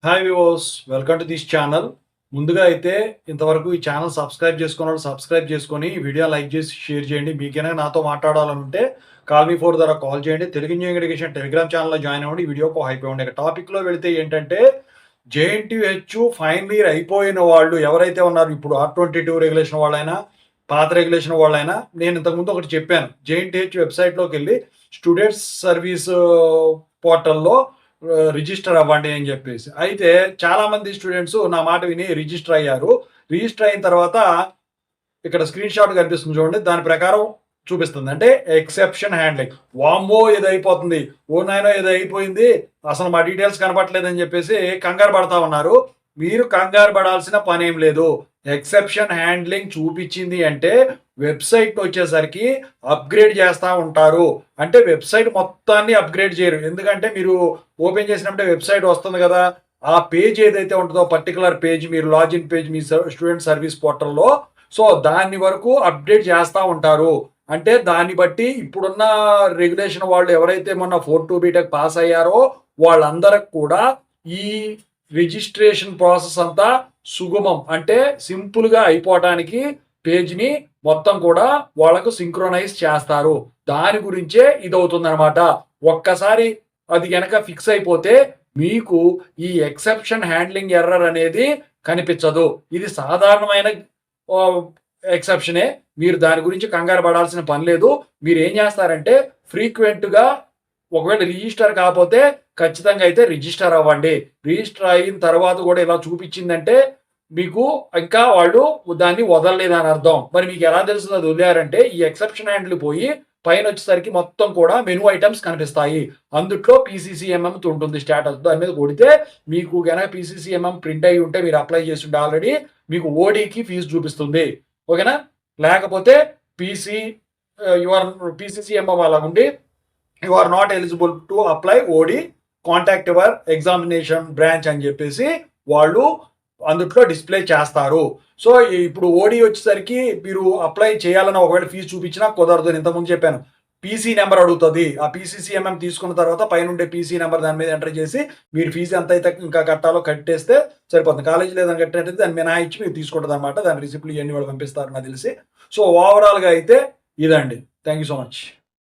Hi viewers, welcome to this channel. ముందుగా అయితే ఇంతవరకు ఈ ఛానల్ సబ్స్క్రైబ్ చేసుకున్నవాళ్ళు సబ్స్క్రైబ్ చేసుకొని వీడియో లైక్ చేసి షేర్ చేయండి. మీకైనా నాతో మాట్లాడాలనుంటే కాల్ మీ ఫోర్ ద్వారా కాల్ చేయండి. తెలుగు ఇంజనీరింగ్ ఎడ్యుకేషన్ టెలిగ్రామ్ ఛానల్లో జాయిన్ అవ్వండి. ఈ వీడియోకి హైప్ ఇవ్వండి. ఇక టాపిక్లో వెళితే ఏంటంటే జేఎన్టీయూహెచ్ ఫైనల్ ఇయర్ అయిపోయిన వాళ్ళు ఎవరైతే ఉన్నారో ఇప్పుడు R22 రెగ్యులేషన్ వాళ్ళైనా పాత రెగ్యులేషన్ వాళ్ళైనా నేను ఇంతకుముందు ఒకటి చెప్పాను. జేఎన్టీహెచ్ వెబ్సైట్లోకి వెళ్ళి స్టూడెంట్స్ సర్వీస్ పోర్టల్లో రిజిస్టర్ అవ్వండి అని చెప్పేసి. అయితే చాలామంది స్టూడెంట్స్ నా మాట విని రిజిస్టర్ అయ్యారు. రిజిస్టర్ అయిన తర్వాత ఇక్కడ స్క్రీన్ షాట్ కనిపిస్తుంది చూడండి. దాని ప్రకారం చూపిస్తుంది. అంటే ఎక్సెప్షన్ హ్యాండ్లింగ్. వామ్మో ఏదో అయిపోతుంది, ఓ నాయనో ఏదో అయిపోయింది, అసలు మా డీటెయిల్స్ కనపట్లేదని చెప్పేసి కంగారు పడతా ఉన్నారు. మీరు కంగారు పడాల్సిన పని ఏం లేదు. ఎక్సెప్షన్ హ్యాండ్లింగ్ చూపించింది అంటే వెబ్సైట్ వచ్చేసరికి అప్గ్రేడ్ చేస్తూ ఉంటారు. అంటే వెబ్సైట్ మొత్తాన్ని అప్గ్రేడ్ చేయరు. ఎందుకంటే మీరు ఓపెన్ చేసినప్పుడే వెబ్సైట్ వస్తుంది కదా, ఆ పేజ్ ఏదైతే ఉంటుందో పర్టికులర్ పేజ్, మీరు లాగిన్ పేజ్ మీ స్టూడెంట్ సర్వీస్ పోర్టల్లో, సో దాన్ని వరకు అప్డేట్ చేస్తూ ఉంటారు. అంటే దాన్ని బట్టి ఇప్పుడున్న రెగ్యులేషన్ వాళ్ళు ఎవరైతే మొన్న 4-2 బీటెక్ పాస్ అయ్యారో వాళ్ళందరికి కూడా ఈ రిజిస్ట్రేషన్ ప్రాసెస్ అంతా సుగమం, అంటే సింపుల్గా అయిపోవటానికి పేజ్ని మొత్తం కూడా వాళ్ళకు సింక్రోనైజ్ చేస్తారు. దాని గురించే ఇది అవుతుందన్నమాట. ఒక్కసారి అది కనుక ఫిక్స్ అయిపోతే మీకు ఈ ఎక్సెప్షన్ హ్యాండ్లింగ్ ఎర్రర్ అనేది కనిపించదు. ఇది సాధారణమైన ఎక్సెప్షనే. మీరు దాని గురించి కంగారు పడాల్సిన పని లేదు. మీరు ఏం చేస్తారంటే ఫ్రీక్వెంట్గా ఒకవేళ రిజిస్టర్ కాకపోతే ఖచ్చితంగా అయితే రిజిస్టర్ అవ్వండి. రిజిస్టర్ అయిన తర్వాత కూడా ఇలా చూపించిందంటే మీకు ఇంకా వాళ్ళు దాన్ని వదలలేదని అర్థం. మరి మీకు ఎలా తెలుస్తుంది అది వదిలేరంటే ఈ ఎక్సెప్షన్ హ్యాండిల్ పోయి పైన వచ్చేసరికి మొత్తం కూడా మెనూ ఐటమ్స్ కనిపిస్తాయి. అందుట్లో PCCMM ఉంటుంది స్టేటస్. దాని మీద కొడితే మీకు కనుక PCCMM ప్రింట్ అయ్యి ఉంటే మీరు అప్లై చేసి ఉంటే ఆల్రెడీ మీకు ఓడీకి ఫీజు చూపిస్తుంది. ఓకేనా? లేకపోతే యువర్ PCCMM అలా ఉండి you are not eligible to apply ఓడి, కాంటాక్ట్ యువర్ ఎగ్జామినేషన్ బ్రాంచ్ అని చెప్పేసి వాళ్ళు అందుట్లో డిస్ప్లే చేస్తారు. సో ఇప్పుడు ఓడి వచ్చేసరికి మీరు అప్లై చేయాలని ఒకవేళ ఫీజు చూపించినా కుదరదు. ఇంతకుముందు చెప్పాను, పీసీ నెంబర్ అడుగుతుంది. ఆ PCCMM తీసుకున్న తర్వాత పైన ఉండే పీసీ నెంబర్ దాని మీద ఎంటర్ చేసి మీరు ఫీజు ఎంత అయితే ఇంకా కట్టాలో కట్టేస్తే సరిపోతుంది. కాలేజీ లేదని కట్టినట్టయితే దాన్ని మినహాయించి మీరు తీసుకుంటుంది అనమాట. దాని రిసిప్ట్లు ఇవన్నీ వాళ్ళు పంపిస్తారు నాకు తెలిసి. సో ఓవరాల్గా అయితే ఇదండి. Thank you so much.